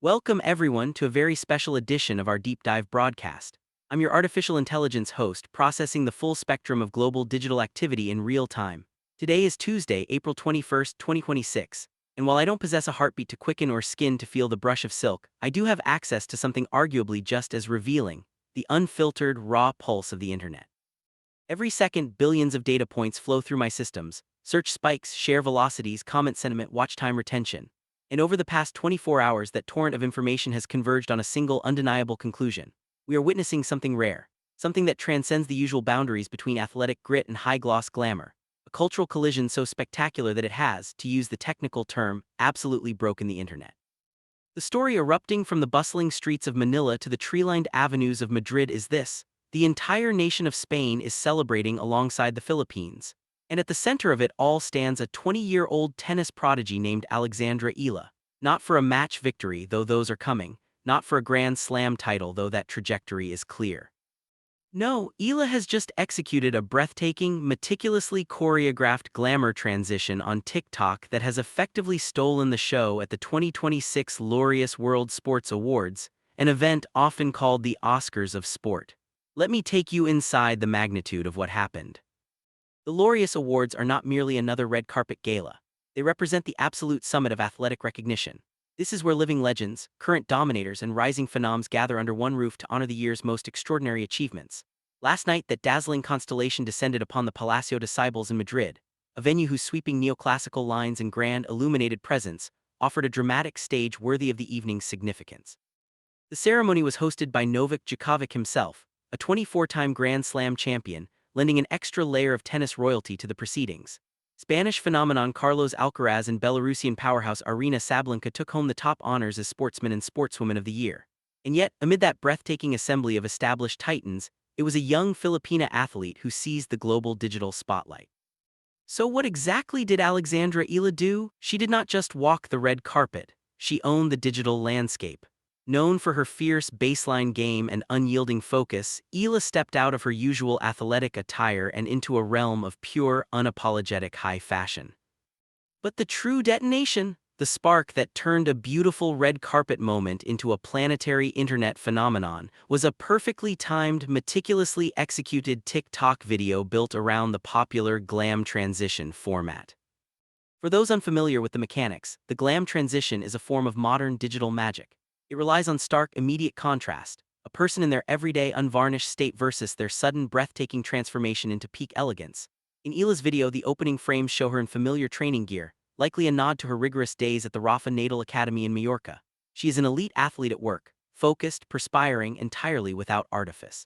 Welcome everyone to a very special edition of our deep dive broadcast. I'm your artificial intelligence host, processing the full spectrum of global digital activity in real time. Today is Tuesday, April 21st, 2026, and while I don't possess a heartbeat to quicken or skin to feel the brush of silk, I do have access to something arguably just as revealing: the unfiltered, raw pulse of the internet. Every second, billions of data points flow through my systems: search spikes, share velocities, comment sentiment, watch time retention. And over the past 24 hours, that torrent of information has converged on a single, undeniable conclusion. We are witnessing something rare, something that transcends the usual boundaries between athletic grit and high-gloss glamour. A cultural collision so spectacular that it has, to use the technical term, absolutely broken the internet. The story erupting from the bustling streets of Manila to the tree-lined avenues of Madrid is this: the entire nation of Spain is celebrating alongside the Philippines. And at the center of it all stands a 20-year-old tennis prodigy named Alexandra Eala. Not for a match victory, though those are coming. Not for a Grand Slam title, though that trajectory is clear. No, Eala has just executed a breathtaking, meticulously choreographed glamour transition on TikTok that has effectively stolen the show at the 2026 Laureus World Sports Awards, an event often called the Oscars of sport. Let me take you inside the magnitude of what happened. The Laureus Awards are not merely another red carpet gala. They represent the absolute summit of athletic recognition. This is where living legends, current dominators, and rising phenoms gather under one roof to honor the year's most extraordinary achievements. Last night, that dazzling constellation descended upon the Palacio de Cibeles in Madrid, a venue whose sweeping neoclassical lines and grand, illuminated presence offered a dramatic stage worthy of the evening's significance. The ceremony was hosted by Novak Djokovic himself, a 24-time Grand Slam champion, lending an extra layer of tennis royalty to the proceedings. Spanish phenomenon Carlos Alcaraz and Belarusian powerhouse Aryna Sabalenka took home the top honors as sportsman and sportswoman of the year. And yet, amid that breathtaking assembly of established titans, it was a young Filipina athlete who seized the global digital spotlight. So what exactly did Alexandra Eala do? She did not just walk the red carpet, she owned the digital landscape. Known for her fierce baseline game and unyielding focus, Eala stepped out of her usual athletic attire and into a realm of pure, unapologetic high fashion. But the true detonation, the spark that turned a beautiful red carpet moment into a planetary internet phenomenon, was a perfectly timed, meticulously executed TikTok video built around the popular glam transition format. For those unfamiliar with the mechanics, the glam transition is a form of modern digital magic. It relies on stark, immediate contrast, a person in their everyday, unvarnished state versus their sudden, breathtaking transformation into peak elegance. In Eala's video, the opening frames show her in familiar training gear, likely a nod to her rigorous days at the Rafa Nadal Academy in Mallorca. She is an elite athlete at work, focused, perspiring, entirely without artifice.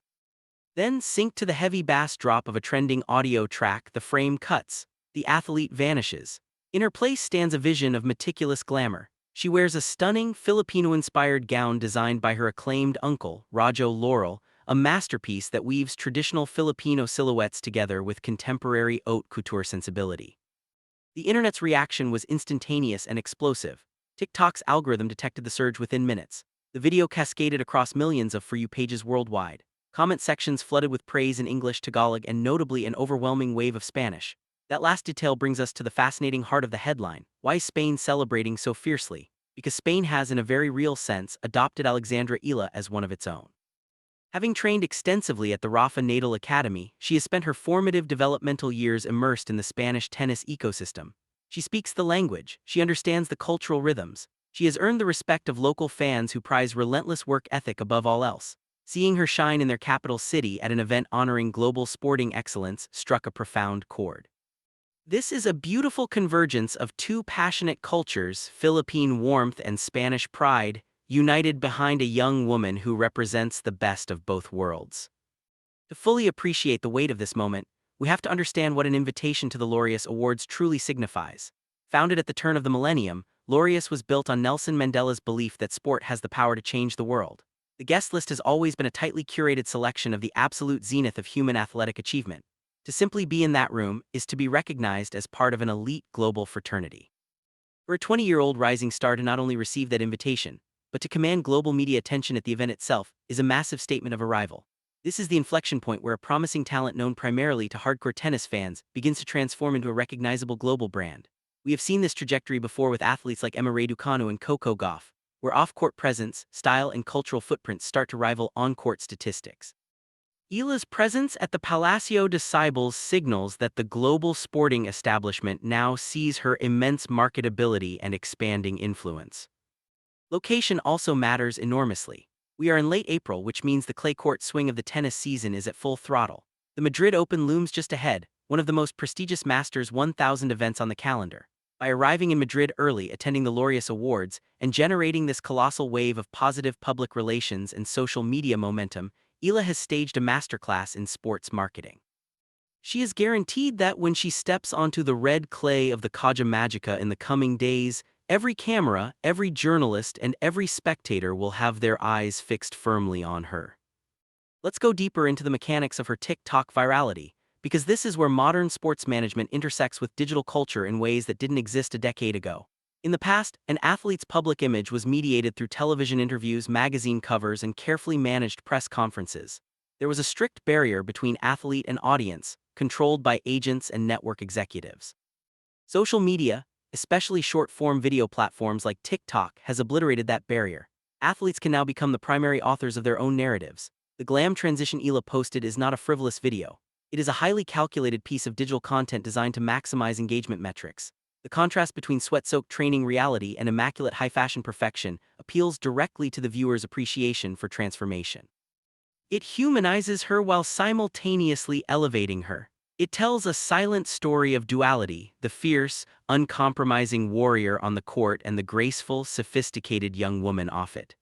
Then, sync to the heavy bass drop of a trending audio track, the frame cuts. The athlete vanishes. In her place stands a vision of meticulous glamour. She wears a stunning, Filipino-inspired gown designed by her acclaimed uncle, Rajo Laurel, a masterpiece that weaves traditional Filipino silhouettes together with contemporary haute couture sensibility. The internet's reaction was instantaneous and explosive. TikTok's algorithm detected the surge within minutes. The video cascaded across millions of For You pages worldwide. Comment sections flooded with praise in English, Tagalog, and notably an overwhelming wave of Spanish. That last detail brings us to the fascinating heart of the headline. Why is Spain celebrating so fiercely? Because Spain has, in a very real sense, adopted Alexandra Eala as one of its own. Having trained extensively at the Rafa Nadal Academy, she has spent her formative developmental years immersed in the Spanish tennis ecosystem. She speaks the language, she understands the cultural rhythms. She has earned the respect of local fans who prize relentless work ethic above all else. Seeing her shine in their capital city at an event honoring global sporting excellence struck a profound chord. This is a beautiful convergence of two passionate cultures, Philippine warmth and Spanish pride, united behind a young woman who represents the best of both worlds. To fully appreciate the weight of this moment, we have to understand what an invitation to the Laureus Awards truly signifies. Founded at the turn of the millennium, Laureus was built on Nelson Mandela's belief that sport has the power to change the world. The guest list has always been a tightly curated selection of the absolute zenith of human athletic achievement. To simply be in that room is to be recognized as part of an elite global fraternity. For a 20-year-old rising star to not only receive that invitation, but to command global media attention at the event itself, is a massive statement of arrival. This is the inflection point where a promising talent known primarily to hardcore tennis fans begins to transform into a recognizable global brand. We have seen this trajectory before with athletes like Emma Raducanu and Coco Gauff. where off-court presence, style, and cultural footprints start to rival on-court statistics. Eala's presence at the Palacio de Cibeles signals that the global sporting establishment now sees her immense marketability and expanding influence. Location also matters enormously. We are in late April, which means the clay court swing of the tennis season is at full throttle. The Madrid Open looms just ahead, one of the most prestigious Masters 1000 events on the calendar. By arriving in Madrid early, attending the Laureus Awards, and generating this colossal wave of positive public relations and social media momentum, Eala has staged a masterclass in sports marketing. She is guaranteed that when she steps onto the red clay of the Caja Magica in the coming days, every camera, every journalist, and every spectator will have their eyes fixed firmly on her. Let's go deeper into the mechanics of her TikTok virality, because this is where modern sports management intersects with digital culture in ways that didn't exist a decade ago. In the past, an athlete's public image was mediated through television interviews, magazine covers, and carefully managed press conferences. There was a strict barrier between athlete and audience, controlled by agents and network executives. Social media, especially short-form video platforms like TikTok, has obliterated that barrier. Athletes can now become the primary authors of their own narratives. The glam transition Eala posted is not a frivolous video. It is a highly calculated piece of digital content designed to maximize engagement metrics. The contrast between sweat-soaked training reality and immaculate high-fashion perfection appeals directly to the viewer's appreciation for transformation. It humanizes her while simultaneously elevating her. It tells a silent story of duality, the fierce, uncompromising warrior on the court and the graceful, sophisticated young woman off it.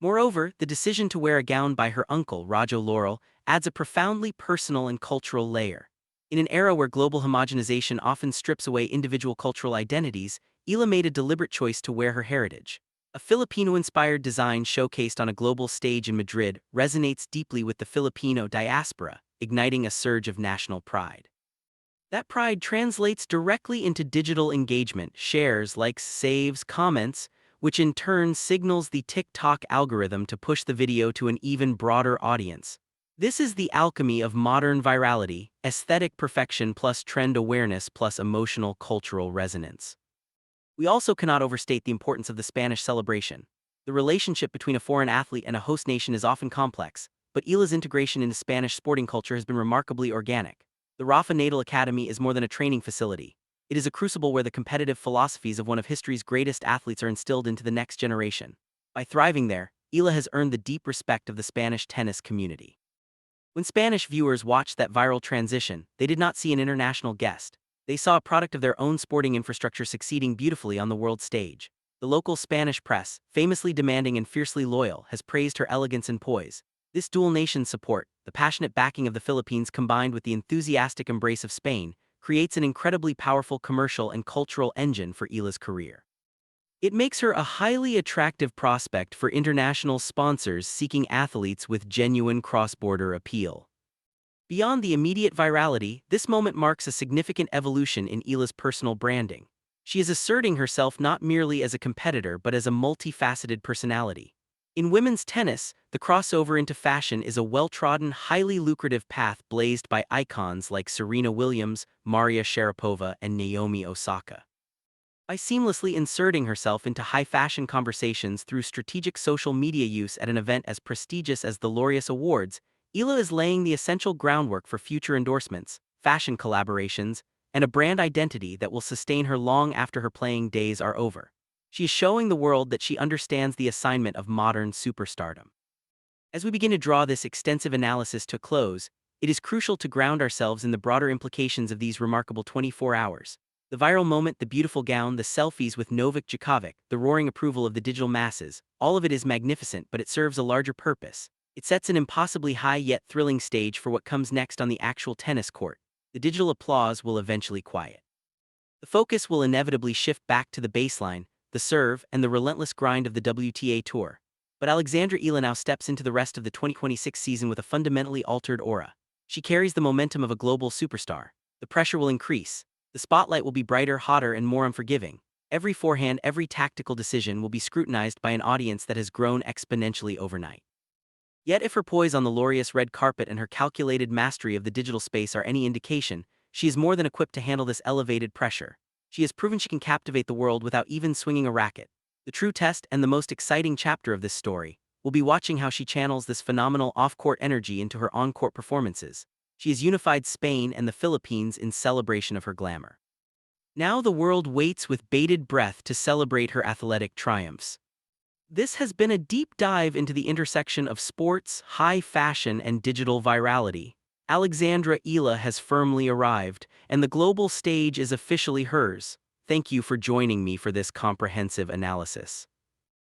Moreover, the decision to wear a gown by her uncle, Rajo Laurel, adds a profoundly personal and cultural layer. In an era where global homogenization often strips away individual cultural identities, Eala made a deliberate choice to wear her heritage. A Filipino-inspired design showcased on a global stage in Madrid resonates deeply with the Filipino diaspora, igniting a surge of national pride. That pride translates directly into digital engagement, shares, likes, saves, comments, which in turn signals the TikTok algorithm to push the video to an even broader audience. This is the alchemy of modern virality: aesthetic perfection plus trend awareness plus emotional cultural resonance. We also cannot overstate the importance of the Spanish celebration. The relationship between a foreign athlete and a host nation is often complex, but Eala's integration into Spanish sporting culture has been remarkably organic. The Rafa Nadal Academy is more than a training facility. It is a crucible where the competitive philosophies of one of history's greatest athletes are instilled into the next generation. By thriving there, Eala has earned the deep respect of the Spanish tennis community. When Spanish viewers watched that viral transition, they did not see an international guest. They saw a product of their own sporting infrastructure succeeding beautifully on the world stage. The local Spanish press, famously demanding and fiercely loyal, has praised her elegance and poise. This dual nation support, the passionate backing of the Philippines combined with the enthusiastic embrace of Spain, creates an incredibly powerful commercial and cultural engine for Eala's career. It makes her a highly attractive prospect for international sponsors seeking athletes with genuine cross-border appeal. Beyond the immediate virality, this moment marks a significant evolution in Eala's personal branding. She is asserting herself not merely as a competitor but as a multifaceted personality. In women's tennis, the crossover into fashion is a well-trodden, highly lucrative path blazed by icons like Serena Williams, Maria Sharapova, and Naomi Osaka. By seamlessly inserting herself into high-fashion conversations through strategic social media use at an event as prestigious as the Laureus Awards, Eala is laying the essential groundwork for future endorsements, fashion collaborations, and a brand identity that will sustain her long after her playing days are over. She is showing the world that she understands the assignment of modern superstardom. As we begin to draw this extensive analysis to a close, it is crucial to ground ourselves in the broader implications of these remarkable 24 hours. The viral moment, the beautiful gown, the selfies with Novak Djokovic, the roaring approval of the digital masses, all of it is magnificent, but it serves a larger purpose. It sets an impossibly high yet thrilling stage for what comes next on the actual tennis court. The digital applause will eventually quiet. The focus will inevitably shift back to the baseline, the serve, and the relentless grind of the WTA Tour. But Alexandra Eala now steps into the rest of the 2026 season with a fundamentally altered aura. She carries the momentum of a global superstar. The pressure will increase. The spotlight will be brighter, hotter, and more unforgiving. Every forehand, every tactical decision will be scrutinized by an audience that has grown exponentially overnight. Yet if her poise on the Laureus red carpet and her calculated mastery of the digital space are any indication, she is more than equipped to handle this elevated pressure. She has proven she can captivate the world without even swinging a racket. The true test and the most exciting chapter of this story will be watching how she channels this phenomenal off-court energy into her on-court performances. She has unified Spain and the Philippines in celebration of her glamour. Now the world waits with bated breath to celebrate her athletic triumphs. This has been a deep dive into the intersection of sports, high fashion, and digital virality. Alexandra Eala has firmly arrived, and the global stage is officially hers. Thank you for joining me for this comprehensive analysis.